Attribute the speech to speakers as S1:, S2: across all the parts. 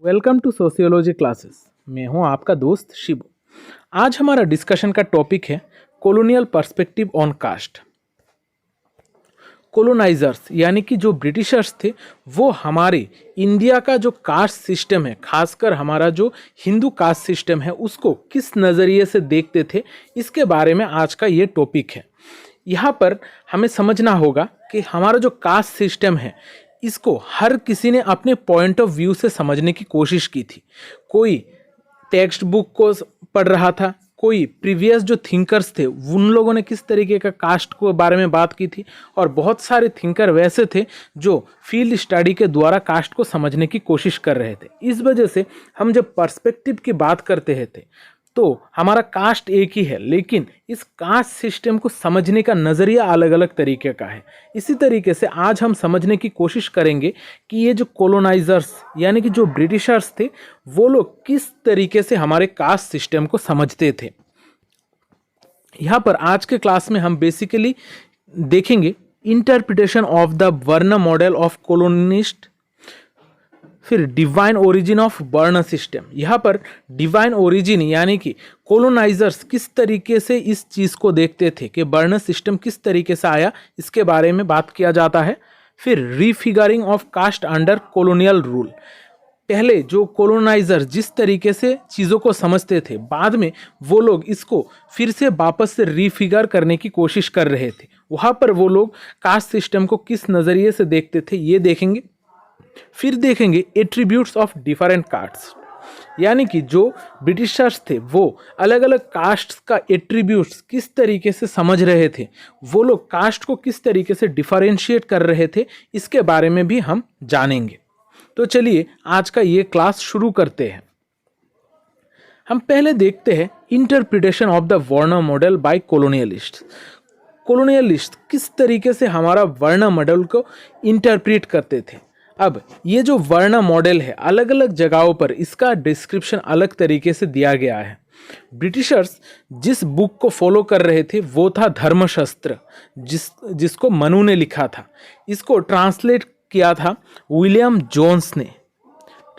S1: Welcome to sociology classes. मैं हूं आपका दोस्त शिबू। आज हमारा डिस्कशन का टॉपिक है colonial perspective on caste. Colonisers यानी कि जो ब्रिटिशर्स थे वो हमारे इंडिया का जो कास्ट सिस्टम है, खासकर हमारा जो हिंदू कास्ट सिस्टम है, उसको किस नज़रिए से देखते थे, इसके बारे में आज का ये टॉपिक है। यहाँ पर हमें समझना होगा कि हमारा जो कास्ट सिस्टम है इसको हर किसी ने अपने पॉइंट ऑफ व्यू से समझने की कोशिश की थी। कोई टेक्स्ट बुक को पढ़ रहा था, कोई प्रीवियस जो थिंकर्स थे उन लोगों ने किस तरीके का कास्ट को बारे में बात की थी, और बहुत सारे थिंकर वैसे थे जो फील्ड स्टडी के द्वारा कास्ट को समझने की कोशिश कर रहे थे। इस वजह से हम जब पर्सपेक्टिव की बात करते थे तो हमारा कास्ट एक ही है, लेकिन इस कास्ट सिस्टम को समझने का नज़रिया अलग अलग तरीके का है। इसी तरीके से आज हम समझने की कोशिश करेंगे कि ये जो कॉलोनाइजर्स यानी कि जो ब्रिटिशर्स थे वो लोग किस तरीके से हमारे कास्ट सिस्टम को समझते थे। यहाँ पर आज के क्लास में हम बेसिकली देखेंगे इंटरप्रिटेशन ऑफ द वर्ण मॉडल ऑफ कॉलोनिस्ट, फिर डिवाइन ओरिजिन ऑफ वर्ण सिस्टम। यहाँ पर डिवाइन ओरिजिन यानी कि कॉलोनाइजर्स किस तरीके से इस चीज़ को देखते थे कि वर्ण सिस्टम किस तरीके से आया, इसके बारे में बात किया जाता है। फिर refiguring of caste under colonial rule. पहले जो कॉलोनाइजर जिस तरीके से चीज़ों को समझते थे, बाद में वो लोग इसको फिर से वापस से रीफिगर करने की कोशिश कर रहे थे। वहाँ पर वो लोग कास्ट सिस्टम को किस नज़रिए से देखते थे ये देखेंगे। फिर देखेंगे एट्रीब्यूट्स ऑफ डिफरेंट कास्ट, यानी कि जो ब्रिटिशर्स थे वो अलग अलग कास्ट का एट्रीब्यूट्स किस तरीके से समझ रहे थे, वो लोग कास्ट को किस तरीके से डिफरेंशिएट कर रहे थे, इसके बारे में भी हम जानेंगे। तो चलिए आज का ये क्लास शुरू करते हैं। हम पहले देखते हैं इंटरप्रिटेशन ऑफ द वर्ण मॉडल बाय कॉलोनियलिस्ट। कॉलोनियलिस्ट किस तरीके से हमारा वर्ण मॉडल को इंटरप्रेट करते थे। अब ये जो वर्ण मॉडल है अलग अलग जगहों पर इसका डिस्क्रिप्शन अलग तरीके से दिया गया है। ब्रिटिशर्स जिस बुक को फॉलो कर रहे थे वो था धर्मशास्त्र, जिसको मनु ने लिखा था। इसको ट्रांसलेट किया था विलियम जोन्स ने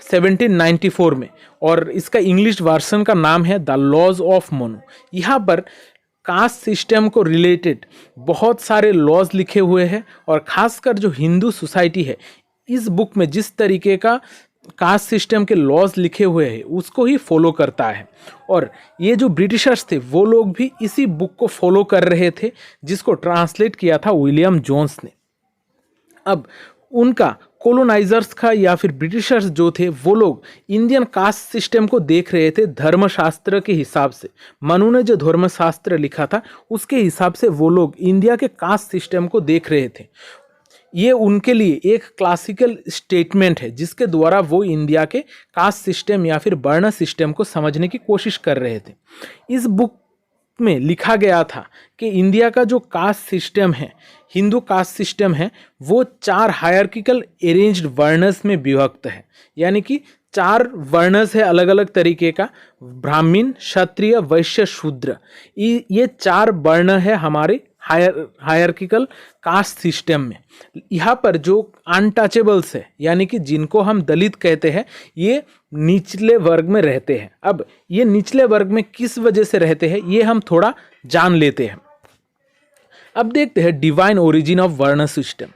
S1: 1794 में, और इसका इंग्लिश वर्जन का नाम है द लॉज ऑफ मनु। यहाँ पर कास्ट सिस्टम को रिलेटेड बहुत सारे लॉज लिखे हुए हैं, और ख़ासकर जो हिंदू सोसाइटी है इस बुक में जिस तरीके का कास्ट सिस्टम के लॉज लिखे हुए हैं उसको ही फॉलो करता है। और ये जो ब्रिटिशर्स थे वो लोग भी इसी बुक को फॉलो कर रहे थे, जिसको ट्रांसलेट किया था विलियम जोन्स ने। अब उनका कॉलोनाइजर्स का या फिर ब्रिटिशर्स जो थे वो लोग इंडियन कास्ट सिस्टम को देख रहे थे धर्मशास्त्र के हिसाब से। मनु ने जो धर्मशास्त्र लिखा था उसके हिसाब से वो लोग इंडिया के कास्ट सिस्टम को देख रहे थे। ये उनके लिए एक क्लासिकल स्टेटमेंट है जिसके द्वारा वो इंडिया के कास्ट सिस्टम या फिर वर्ण सिस्टम को समझने की कोशिश कर रहे थे। इस बुक में लिखा गया था कि इंडिया का जो कास्ट सिस्टम है, हिंदू कास्ट सिस्टम है, वो 4 हायरार्किकल अरेंज्ड वर्णस में विभक्त है। यानी कि 4 वर्णस है अलग अलग तरीके का, ब्राह्मण, क्षत्रिय, वैश्य, शूद्र। ये 4 वर्ण है हमारे हायरार्किकल कास्ट सिस्टम में। यहाँ पर जो अनटचेबल्स है यानी कि जिनको हम दलित कहते हैं, ये निचले वर्ग में रहते हैं। अब ये निचले वर्ग में किस वजह से रहते हैं ये हम थोड़ा जान लेते हैं। अब देखते हैं डिवाइन ओरिजिन ऑफ वर्ण सिस्टम।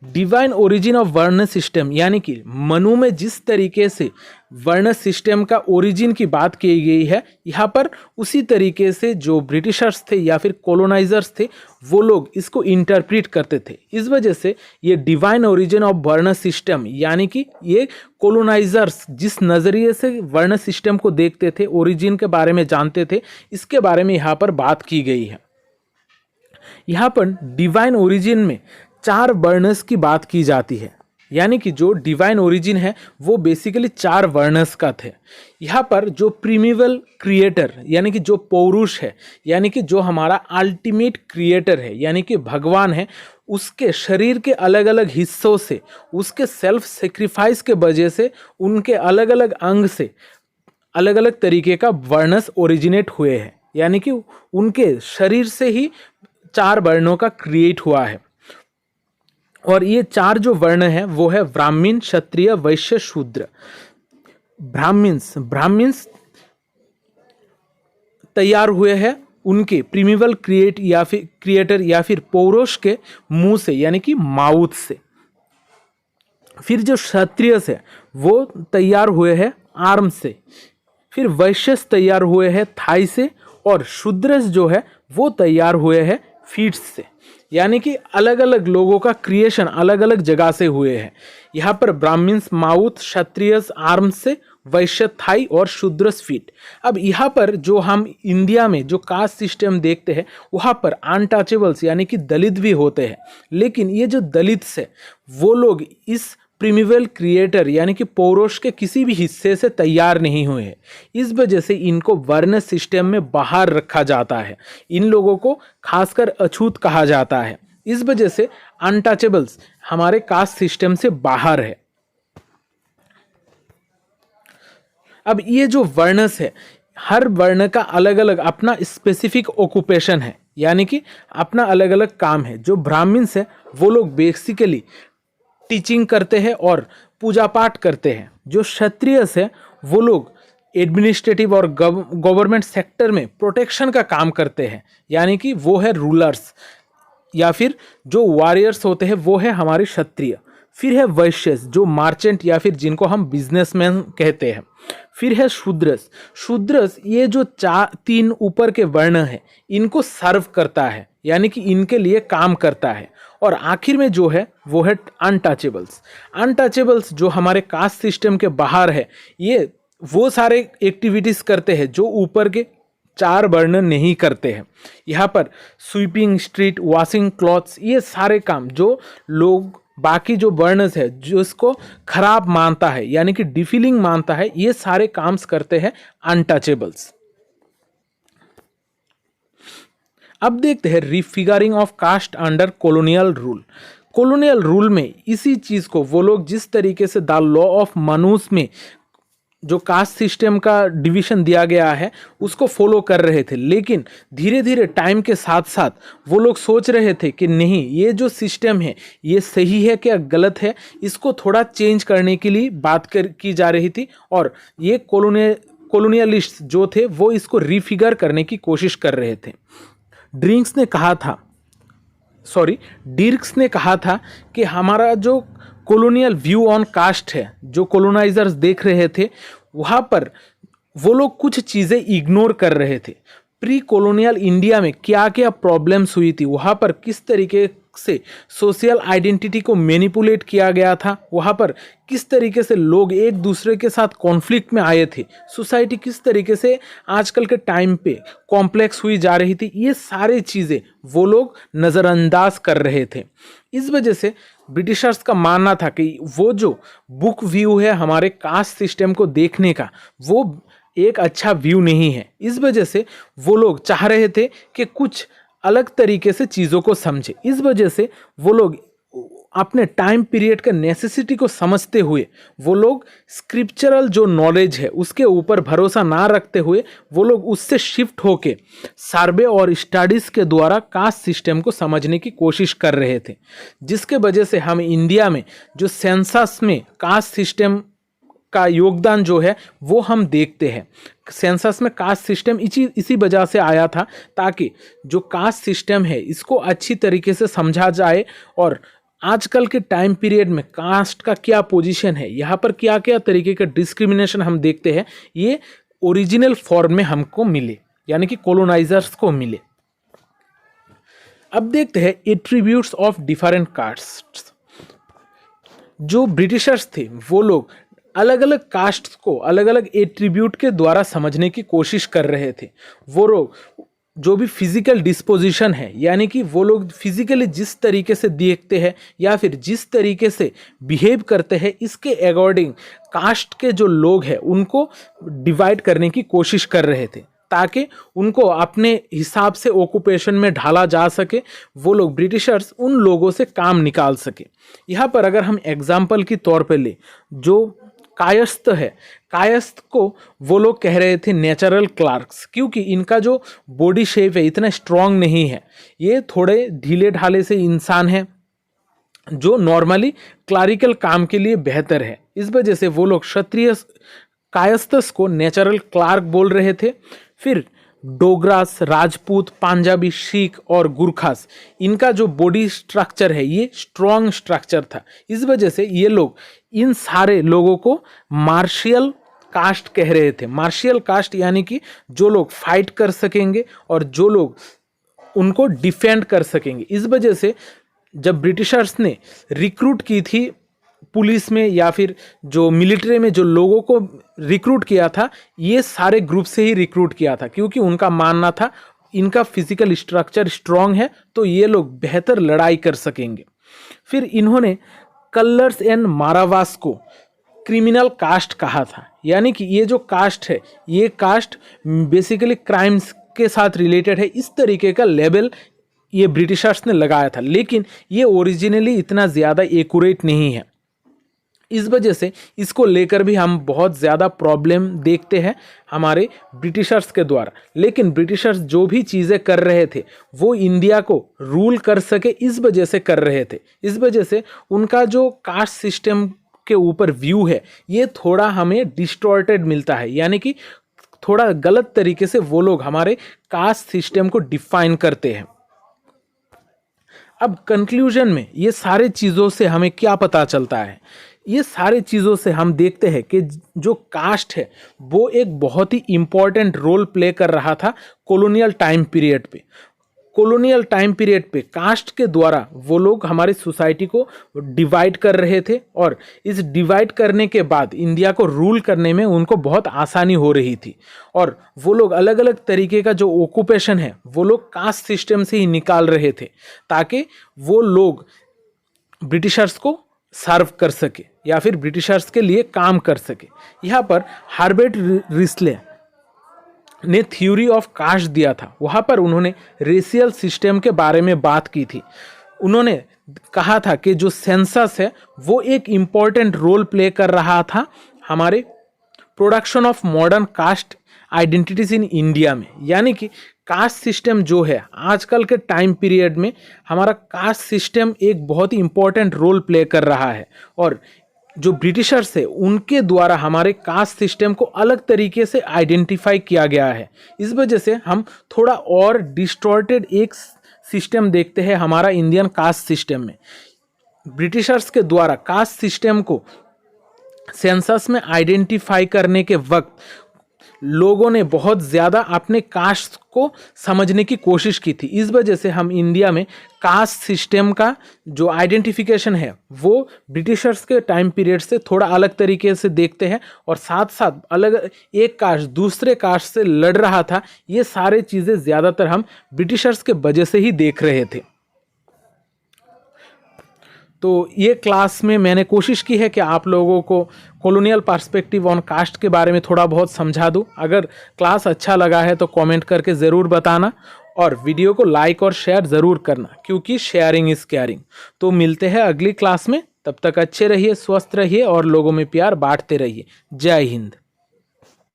S1: डिवाइन ओरिजिन ऑफ वर्ण सिस्टम यानी कि मनु में जिस तरीके से वर्ण सिस्टम का ओरिजिन की बात की गई है, यहाँ पर उसी तरीके से जो ब्रिटिशर्स थे या फिर कॉलोनाइजर्स थे वो लोग इसको इंटरप्रेट करते थे। इस वजह से ये डिवाइन ओरिजिन ऑफ वर्ण सिस्टम यानी कि ये कॉलोनाइजर्स जिस नज़रिए से वर्ण सिस्टम को देखते थे, ओरिजिन के बारे में जानते थे, इसके बारे में यहाँ पर बात की गई है। यहाँ पर डिवाइन ओरिजिन में 4 वर्णस की बात की जाती है, यानी कि जो डिवाइन ओरिजिन है वो बेसिकली 4 वर्णस का थे। यहाँ पर जो प्रीमिवल क्रिएटर यानी कि जो पौरुष है, यानी कि जो हमारा अल्टीमेट क्रिएटर है यानी कि भगवान है, उसके शरीर के अलग अलग हिस्सों से, उसके सेल्फ सेक्रीफाइस के वजह से, उनके अलग अलग अंग से अलग अलग तरीके का वर्णस ओरिजिनेट हुए हैं। यानी कि उनके शरीर से ही 4 वर्णों का क्रिएट हुआ है। और ये 4 जो वर्ण हैं वो है ब्राह्मण, क्षत्रिय, वैश्य, शूद्र। ब्राह्मिन्स तैयार हुए हैं उनके प्रीमिवल क्रिएटर या फिर पौरुष के मुंह से, यानी कि माउथ से। फिर जो क्षत्रिय है वो तैयार हुए हैं आर्म से। फिर वैश्य तैयार हुए हैं थाई से, और शूद्र जो है वो तैयार हुए हैं फीट से। यानी कि अलग अलग लोगों का क्रिएशन अलग अलग जगह से हुए हैं। यहाँ पर ब्राह्मण्स माउथ, क्षत्रिय आर्म से, वैश्य थाई और शूद्र फीट। अब यहाँ पर जो हम इंडिया में जो कास्ट सिस्टम देखते हैं वहाँ पर अनटचेबल्स यानी कि दलित भी होते हैं, लेकिन ये जो दलित है वो लोग इस प्रीमिवल क्रिएटर यानी कि पौरुष के किसी भी हिस्से से तैयार नहीं हुए हैं। इस वजह से इनको वर्ण सिस्टम में बाहर रखा जाता है। इन लोगों को खासकर अछूत कहा जाता है। इस वजह से अनटचेबल्स हमारे कास्ट सिस्टम से बाहर है। अब ये जो वर्ण है, हर वर्ण का अलग अलग अपना स्पेसिफिक ऑक्यूपेशन है, यानी कि अपना अलग अलग काम है। जो ब्राह्मण्स है वो लोग बेसिकली टीचिंग करते हैं और पूजा पाठ करते हैं। जो क्षत्रिय है वो लोग एडमिनिस्ट्रेटिव और गवर्नमेंट सेक्टर में प्रोटेक्शन का काम करते हैं, यानी कि वो है रूलर्स, या फिर जो वॉरियर्स होते हैं वो है हमारे क्षत्रिय। फिर है वैश्य जो मार्चेंट या फिर जिनको हम बिजनेसमैन कहते हैं। फिर है शूद्रस ये जो तीन ऊपर के वर्ण है इनको सर्व करता है, यानी कि इनके लिए काम करता है। और आखिर में जो है वो है अनटचेबल्स जो हमारे कास्ट सिस्टम के बाहर है। ये वो सारे एक्टिविटीज करते हैं जो ऊपर के चार वर्ण नहीं करते हैं। यहाँ पर स्वीपिंग स्ट्रीट, वॉशिंग क्लॉथ्स, ये सारे काम जो लोग बाकी जो वर्ण है जो इसको खराब मानता है यानी कि डिफिलिंग मानता है, ये सारे काम करते हैं अनटचेबल्स। अब देखते हैं refiguring of caste under colonial rule. Colonial rule में इसी चीज को वो लोग जिस तरीके से द लॉ ऑफ मनूस में जो कास्ट सिस्टम का डिवीजन दिया गया है उसको फॉलो कर रहे थे, लेकिन धीरे धीरे टाइम के साथ साथ वो लोग सोच रहे थे कि नहीं, ये जो सिस्टम है ये सही है क्या गलत है, इसको थोड़ा चेंज करने के लिए बात की जा रही थी। और ये कॉलोनियलिस्ट जो थे वो इसको रिफिगर करने की कोशिश कर रहे थे। डिर्क्स ने कहा था कि हमारा जो कॉलोनियल व्यू ऑन कास्ट है, जो कॉलोनाइजर्स देख रहे थे वहाँ पर वो लोग कुछ चीज़ें इग्नोर कर रहे थे। प्री कॉलोनियल इंडिया में क्या क्या प्रॉब्लम्स हुई थी, वहाँ पर किस तरीके से सोशल आइडेंटिटी को मैनिपुलेट किया गया था, वहाँ पर किस तरीके से लोग एक दूसरे के साथ कॉन्फ्लिक्ट में आए थे, सोसाइटी किस तरीके से आजकल के टाइम पे कॉम्प्लेक्स हुई जा रही थी, ये सारी चीज़ें वो लोग नज़रअंदाज कर रहे थे। इस वजह से ब्रिटिशर्स का मानना था कि वो जो बुक व्यू है हमारे कास्ट सिस्टम को देखने का, वो एक अच्छा व्यू नहीं है। इस वजह से वो लोग चाह रहे थे कि कुछ अलग तरीके से चीज़ों को समझे। इस वजह से वो लोग अपने टाइम पीरियड का नेसेसिटी को समझते हुए वो लोग स्क्रिप्चरल जो नॉलेज है उसके ऊपर भरोसा ना रखते हुए वो लोग उससे शिफ्ट होके सर्वे और स्टडीज़ के द्वारा कास्ट सिस्टम को समझने की कोशिश कर रहे थे, जिसके वजह से हम इंडिया में जो सेंसस में कास्ट सिस्टम का योगदान जो है वो हम देखते हैं। सेंसस में कास्ट सिस्टम इसी वजह से आया था ताकि जो कास्ट सिस्टम है इसको अच्छी तरीके से समझा जाए और आजकल के टाइम पीरियड में कास्ट का क्या पोजीशन है, यहाँ पर क्या क्या तरीके का डिस्क्रिमिनेशन हम देखते हैं, ये ओरिजिनल फॉर्म में हमको मिले, यानी कि कॉलोनाइजर्स को मिले। अब देखते हैं एट्रीब्यूट्स ऑफ डिफरेंट कास्ट्स। जो ब्रिटिशर्स थे वो लोग अलग अलग कास्ट को अलग अलग एट्रीब्यूट के द्वारा समझने की कोशिश कर रहे थे। वो लोग जो भी फिजिकल डिस्पोजिशन है, यानी कि वो लोग फिजिकली जिस तरीके से देखते हैं या फिर जिस तरीके से बिहेव करते हैं, इसके अकॉर्डिंग कास्ट के जो लोग हैं उनको डिवाइड करने की कोशिश कर रहे थे ताकि उनको अपने हिसाब से ऑक्यूपेशन में ढाला जा सके, वो लोग ब्रिटिशर्स उन लोगों से काम निकाल सके। यहाँ पर अगर हम एग्जाम्पल के तौर पे ले, जो कायस्थ है, कायस्थ को वो लोग कह रहे थे नेचुरल क्लार्क्स, क्योंकि इनका जो बॉडी शेप है इतना स्ट्रॉन्ग नहीं है, ये थोड़े ढीले ढाले से इंसान हैं जो नॉर्मली क्लरिकल काम के लिए बेहतर है। इस वजह से वो लोग क्षत्रिय कायस्थस को नेचुरल क्लार्क बोल रहे थे। फिर डोगरास, राजपूत, पंजाबी, सिख और गुरखास, इनका जो बॉडी स्ट्रक्चर है ये स्ट्रॉन्ग स्ट्रक्चर था। इस वजह से ये लोग इन सारे लोगों को मार्शियल कास्ट कह रहे थे। मार्शियल कास्ट यानी कि जो लोग फाइट कर सकेंगे और जो लोग उनको डिफेंड कर सकेंगे। इस वजह से जब ब्रिटिशर्स ने रिक्रूट की थी पुलिस में या फिर जो मिलिट्री में जो लोगों को रिक्रूट किया था, ये सारे ग्रुप से ही रिक्रूट किया था, क्योंकि उनका मानना था इनका फिजिकल स्ट्रक्चर स्ट्रांग है तो ये लोग बेहतर लड़ाई कर सकेंगे। फिर इन्होंने कलर्स एंड मारावास को क्रिमिनल कास्ट कहा था, यानी कि ये जो कास्ट है ये कास्ट बेसिकली क्राइम्स के साथ रिलेटेड है। इस तरीके का लेबल ये ब्रिटिशर्स ने लगाया था, लेकिन ये ओरिजिनली इतना ज़्यादा एक्यूरेट नहीं है। इस वजह से इसको लेकर भी हम बहुत ज़्यादा प्रॉब्लम देखते हैं हमारे ब्रिटिशर्स के द्वारा। लेकिन ब्रिटिशर्स जो भी चीज़ें कर रहे थे वो इंडिया को रूल कर सके इस वजह से कर रहे थे। इस वजह से उनका जो कास्ट सिस्टम के ऊपर व्यू है ये थोड़ा हमें डिस्टॉर्टेड मिलता है, यानी कि थोड़ा गलत तरीके से वो लोग हमारे कास्ट सिस्टम को डिफाइन करते हैं। अब कंक्लूजन में ये सारे चीज़ों से हमें क्या पता चलता है? ये सारे चीज़ों से हम देखते हैं कि जो कास्ट है वो एक बहुत ही इम्पॉर्टेंट रोल प्ले कर रहा था कॉलोनियल टाइम पीरियड पे। कॉलोनियल टाइम पीरियड पे कास्ट के द्वारा वो लोग हमारी सोसाइटी को डिवाइड कर रहे थे और इस डिवाइड करने के बाद इंडिया को रूल करने में उनको बहुत आसानी हो रही थी। और वो लोग अलग अलग तरीके का जो ऑक्यूपेशन है वो लोग कास्ट सिस्टम से ही निकाल रहे थे ताकि वो लोग ब्रिटिशर्स को सर्व कर सके या फिर ब्रिटिशर्स के लिए काम कर सके। यहाँ पर हार्बर्ट रिस्ले ने थ्योरी ऑफ कास्ट दिया था, वहाँ पर उन्होंने रेशियल सिस्टम के बारे में बात की थी। उन्होंने कहा था कि जो सेंसस है वो एक इम्पॉर्टेंट रोल प्ले कर रहा था हमारे production of modern caste identities in India में। यानी कि कास्ट सिस्टम जो है आजकल के टाइम पीरियड में हमारा कास्ट सिस्टम एक बहुत ही इम्पॉर्टेंट रोल प्ले कर रहा है और जो ब्रिटिशर्स है उनके द्वारा हमारे कास्ट सिस्टम को अलग तरीके से आइडेंटिफाई किया गया है। इस वजह से हम थोड़ा और डिस्टॉर्टेड एक सिस्टम देखते हैं हमारा इंडियन कास्ट सिस्टम में। ब्रिटिशर्स के द्वारा कास्ट सिस्टम को सेंसस में आइडेंटिफाई करने के वक्त लोगों ने बहुत ज़्यादा अपने कास्ट को समझने की कोशिश की थी। इस वजह से हम इंडिया में कास्ट सिस्टम का जो आइडेंटिफिकेशन है वो ब्रिटिशर्स के टाइम पीरियड से थोड़ा अलग तरीके से देखते हैं और साथ साथ अलग एक कास्ट दूसरे कास्ट से लड़ रहा था। ये सारे चीज़ें ज़्यादातर हम ब्रिटिशर्स के वजह से ही देख रहे थे। तो ये क्लास में मैंने कोशिश की है कि आप लोगों को कॉलोनियल पर्सपेक्टिव ऑन कास्ट के बारे में थोड़ा बहुत समझा दूं। अगर क्लास अच्छा लगा है तो कमेंट करके ज़रूर बताना और वीडियो को लाइक और शेयर ज़रूर करना, क्योंकि शेयरिंग इज़ केयरिंग। तो मिलते हैं अगली क्लास में, तब तक अच्छे रहिए, स्वस्थ रहिए और लोगों में प्यार बांटते रहिए। जय हिंद।